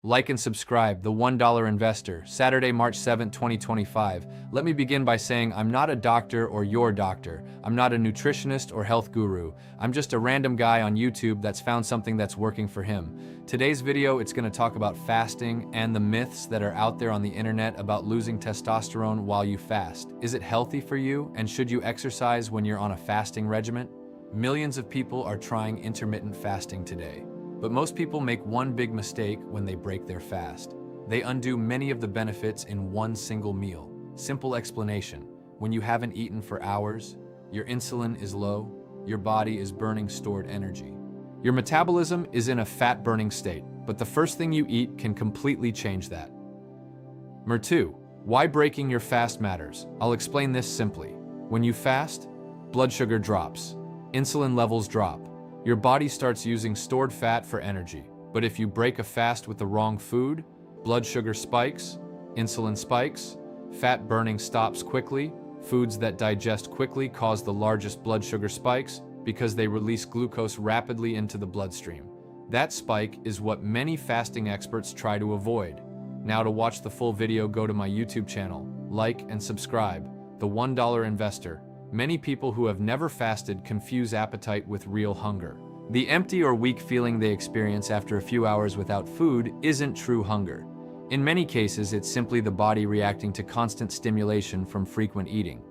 Like and subscribe, The $1 Investor, Saturday, March 7, 2025. Let me begin by saying I'm not a doctor or your doctor. I'm not a nutritionist or health guru. I'm just a random guy on YouTube that's found something that's working for him. Today's video, it's going to talk about fasting and the myths that are out there on the internet about losing testosterone while you fast. Is it healthy for you, and should you exercise when you're on a fasting regimen? Millions of people are trying intermittent fasting today. But most people make one big mistake when they break their fast. They undo many of the benefits in one single meal. Simple explanation: when you haven't eaten for hours, your insulin is low, your body is burning stored energy. Your metabolism is in a fat-burning state, but the first thing you eat can completely change that. Number 2. Why breaking your fast matters. I'll explain this simply. When you fast, blood sugar drops, insulin levels drop. Your body starts using stored fat for energy. But if you break a fast with the wrong food, blood sugar spikes, insulin spikes, fat burning stops quickly. Foods that digest quickly cause the largest blood sugar spikes because they release glucose rapidly into the bloodstream. That spike is what many fasting experts try to avoid. Now, to watch the full video, go to my YouTube channel, like and subscribe, The $1 Investor. Many people who have never fasted confuse appetite with real hunger. The empty or weak feeling they experience after a few hours without food isn't true hunger. In many cases, it's simply the body reacting to constant stimulation from frequent eating.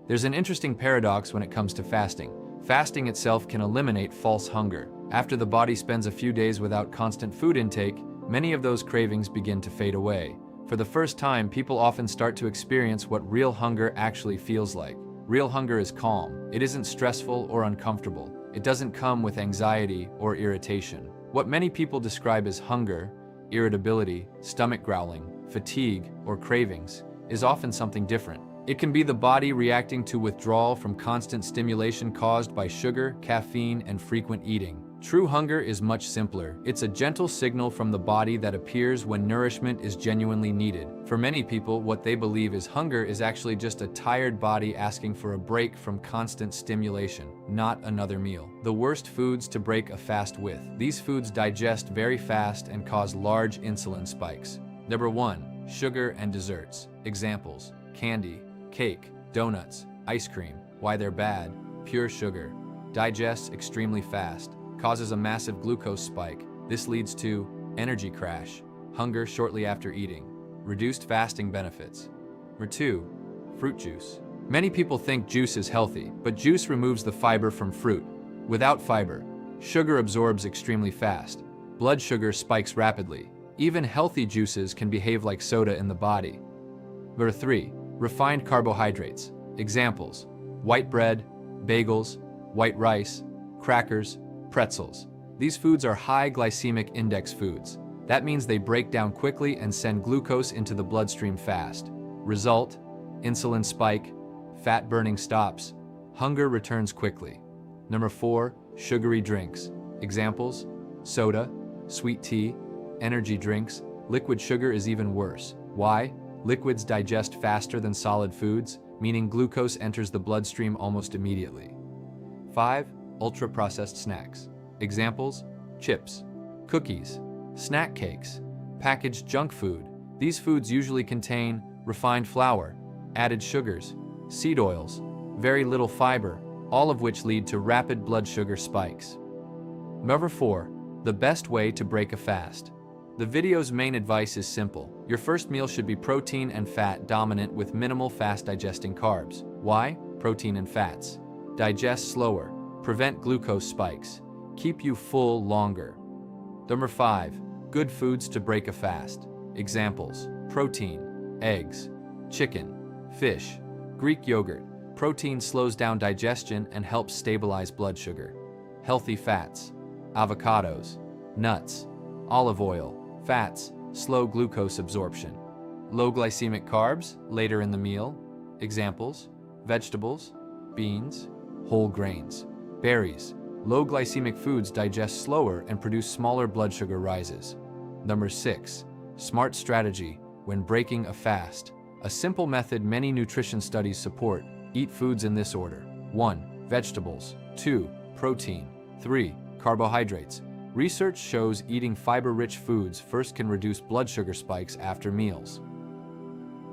There's an interesting paradox when it comes to fasting. Fasting itself can eliminate false hunger. After the body spends a few days without constant food intake, many of those cravings begin to fade away. For the first time, people often start to experience what real hunger actually feels like. Real hunger is calm. It isn't stressful or uncomfortable. It doesn't come with anxiety or irritation. What many people describe as hunger, irritability, stomach growling, fatigue, or cravings is often something different. It can be the body reacting to withdrawal from constant stimulation caused by sugar, caffeine, and frequent eating. True hunger is much simpler. It's a gentle signal from the body that appears when nourishment is genuinely needed. For many people, what they believe is hunger is actually just a tired body asking for a break from constant stimulation, not another meal. The worst foods to break a fast with. These foods digest very fast and cause large insulin spikes. Number 1. Sugar and desserts. Examples: candy, cake, donuts, ice cream. Why they're bad? Pure sugar. Digests extremely fast. Causes a massive glucose spike. This leads to energy crash, hunger shortly after eating, reduced fasting benefits. Number 2. Fruit juice. Many people think juice is healthy, but juice removes the fiber from fruit. Without fiber, sugar absorbs extremely fast. Blood sugar spikes rapidly. Even healthy juices can behave like soda in the body. Number 3. Refined carbohydrates. Examples: white bread, bagels, white rice, crackers, pretzels. These foods are high glycemic index foods. That means they break down quickly and send glucose into the bloodstream fast. Result: insulin spike, fat burning stops, hunger returns quickly. Number 4. Sugary drinks. Examples: soda, sweet tea, energy drinks. Liquid sugar is even worse. Why? Liquids digest faster than solid foods, meaning glucose enters the bloodstream almost immediately. 5. Ultra-processed snacks. Examples: chips, cookies, snack cakes, packaged junk food. These foods usually contain refined flour, added sugars, seed oils, very little fiber, all of which lead to rapid blood sugar spikes. Number 4. The best way to break a fast. The video's main advice is simple. Your first meal should be protein and fat dominant with minimal fast-digesting carbs. Why? Protein and fats digest slower, prevent glucose spikes, keep you full longer. Number 5. Good foods to break a fast. Examples: protein, eggs, chicken, fish, Greek yogurt. Protein slows down digestion and helps stabilize blood sugar. Healthy fats: avocados, nuts, olive oil. Fats slow glucose absorption. Low glycemic carbs later in the meal. Examples: vegetables, beans, whole grains. Berries. Low glycemic foods digest slower and produce smaller blood sugar rises. Number 6. Smart strategy when breaking a fast. A simple method many nutrition studies support. Eat foods in this order: 1. Vegetables. 2. Protein. 3. Carbohydrates. Research shows eating fiber-rich foods first can reduce blood sugar spikes after meals.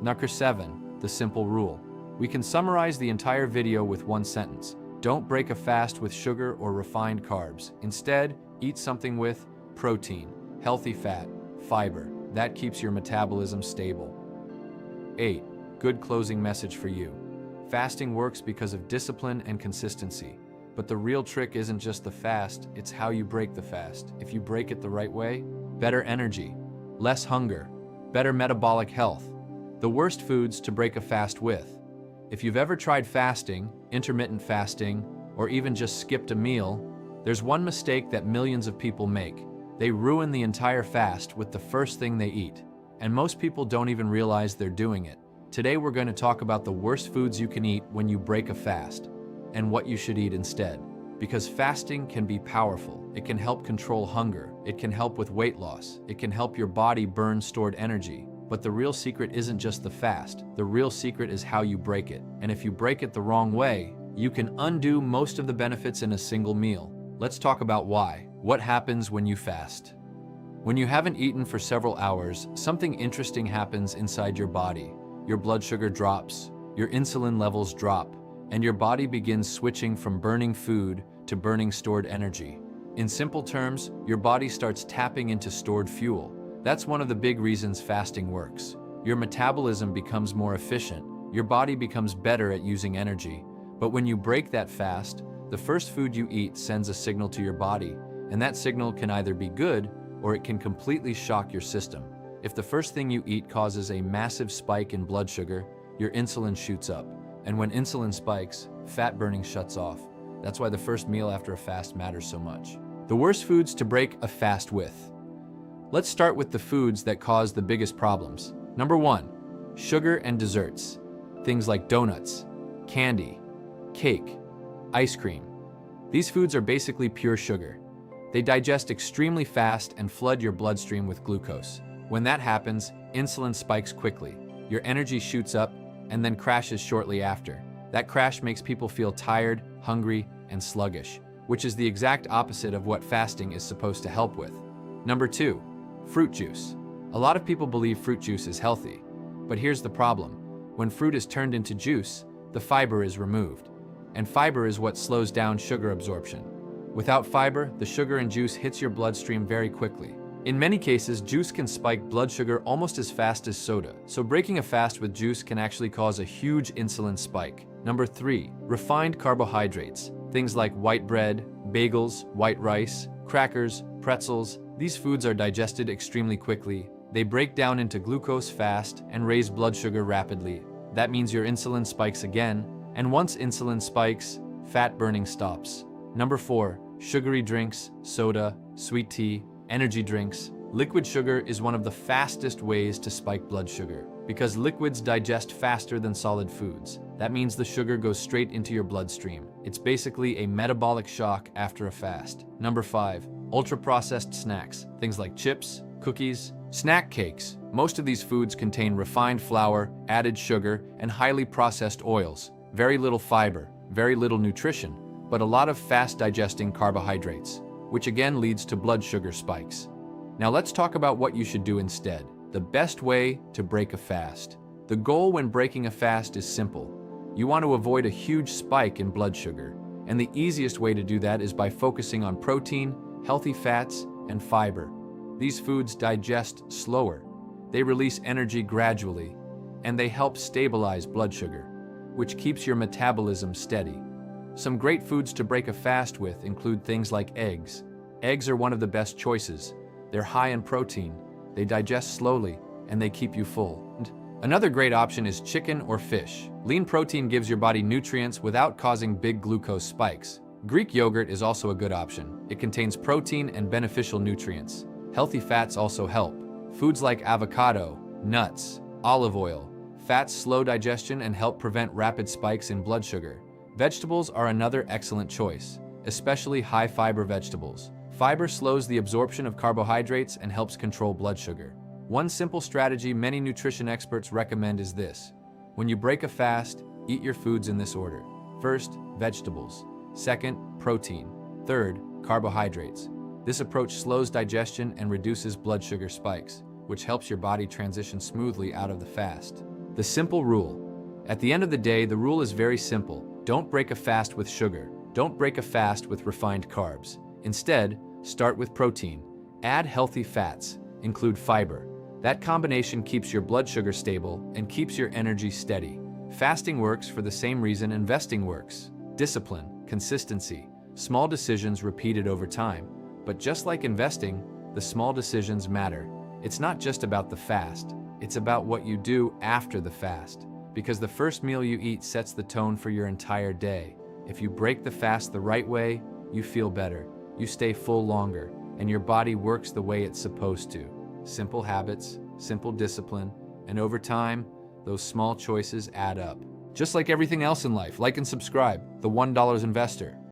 Number 7. The simple rule. We can summarize the entire video with one sentence. Don't break a fast with sugar or refined carbs. Instead, eat something with protein, healthy fat, fiber. That keeps your metabolism stable. 8. Good closing message for you. Fasting works because of discipline and consistency. But the real trick isn't just the fast, it's how you break the fast. If you break it the right way, better energy, less hunger, better metabolic health. The worst foods to break a fast with. If you've ever tried fasting, intermittent fasting, or even just skipped a meal, there's one mistake that millions of people make. They ruin the entire fast with the first thing they eat. And most people don't even realize they're doing it. Today we're going to talk about the worst foods you can eat when you break a fast, and what you should eat instead. Because fasting can be powerful. It can help control hunger. It can help with weight loss. It can help your body burn stored energy. But the real secret isn't just the fast. The real secret is how you break it. And if you break it the wrong way, you can undo most of the benefits in a single meal. Let's talk about why. What happens when you fast? When you haven't eaten for several hours, something interesting happens inside your body. Your blood sugar drops, your insulin levels drop, and your body begins switching from burning food to burning stored energy. In simple terms, your body starts tapping into stored fuel. That's one of the big reasons fasting works. Your metabolism becomes more efficient, your body becomes better at using energy. But when you break that fast, the first food you eat sends a signal to your body, and that signal can either be good or it can completely shock your system. If the first thing you eat causes a massive spike in blood sugar, your insulin shoots up. And when insulin spikes, fat burning shuts off. That's why the first meal after a fast matters so much. The worst foods to break a fast with. Let's start with the foods that cause the biggest problems. Number 1, sugar and desserts. Things like donuts, candy, cake, ice cream. These foods are basically pure sugar. They digest extremely fast and flood your bloodstream with glucose. When that happens, insulin spikes quickly. Your energy shoots up and then crashes shortly after. That crash makes people feel tired, hungry, and sluggish, which is the exact opposite of what fasting is supposed to help with. Number 2, fruit juice. A lot of people believe fruit juice is healthy, but here's the problem. When fruit is turned into juice, the fiber is removed, and fiber is what slows down sugar absorption. Without fiber, the sugar in juice hits your bloodstream very quickly. In many cases, juice can spike blood sugar almost as fast as soda, so breaking a fast with juice can actually cause a huge insulin spike. Number 3, refined carbohydrates. Things like white bread, bagels, white rice, crackers, pretzels. These foods are digested extremely quickly. They break down into glucose fast and raise blood sugar rapidly. That means your insulin spikes again, and once insulin spikes, fat burning stops. Number 4, sugary drinks, soda, sweet tea, energy drinks. Liquid sugar is one of the fastest ways to spike blood sugar because liquids digest faster than solid foods. That means the sugar goes straight into your bloodstream. It's basically a metabolic shock after a fast. Number 5, ultra-processed snacks. Things like chips, cookies, snack cakes. Most of these foods contain refined flour, added sugar, and highly processed oils. Very little fiber, very little nutrition, but a lot of fast-digesting carbohydrates, which again leads to blood sugar spikes. Now let's talk about what you should do instead. The best way to break a fast. The goal when breaking a fast is simple. You want to avoid a huge spike in blood sugar, and the easiest way to do that is by focusing on protein, healthy fats, and fiber. These foods digest slower, they release energy gradually, and they help stabilize blood sugar, which keeps your metabolism steady. Some great foods to break a fast with include things like eggs. Eggs are one of the best choices. They're high in protein, they digest slowly, and they keep you full. Another great option is chicken or fish. Lean protein gives your body nutrients without causing big glucose spikes. Greek yogurt is also a good option. It contains protein and beneficial nutrients. Healthy fats also help. Foods like avocado, nuts, olive oil. Fats slow digestion and help prevent rapid spikes in blood sugar. Vegetables are another excellent choice, especially high-fiber vegetables. Fiber slows the absorption of carbohydrates and helps control blood sugar. One simple strategy many nutrition experts recommend is this. When you break a fast, eat your foods in this order. First, vegetables. Second, protein. Third, carbohydrates. This approach slows digestion and reduces blood sugar spikes, which helps your body transition smoothly out of the fast. The simple rule. At the end of the day, the rule is very simple. Don't break a fast with sugar. Don't break a fast with refined carbs. Instead, start with protein. Add healthy fats. Include fiber. That combination keeps your blood sugar stable and keeps your energy steady. Fasting works for the same reason investing works. Discipline, consistency, small decisions repeated over time. But just like investing, the small decisions matter. It's not just about the fast. It's about what you do after the fast. Because the first meal you eat sets the tone for your entire day. If you break the fast the right way, you feel better, you stay full longer, and your body works the way it's supposed to. Simple habits, simple discipline, and over time, those small choices add up. Just like everything else in life, like and subscribe, The $1 Investor.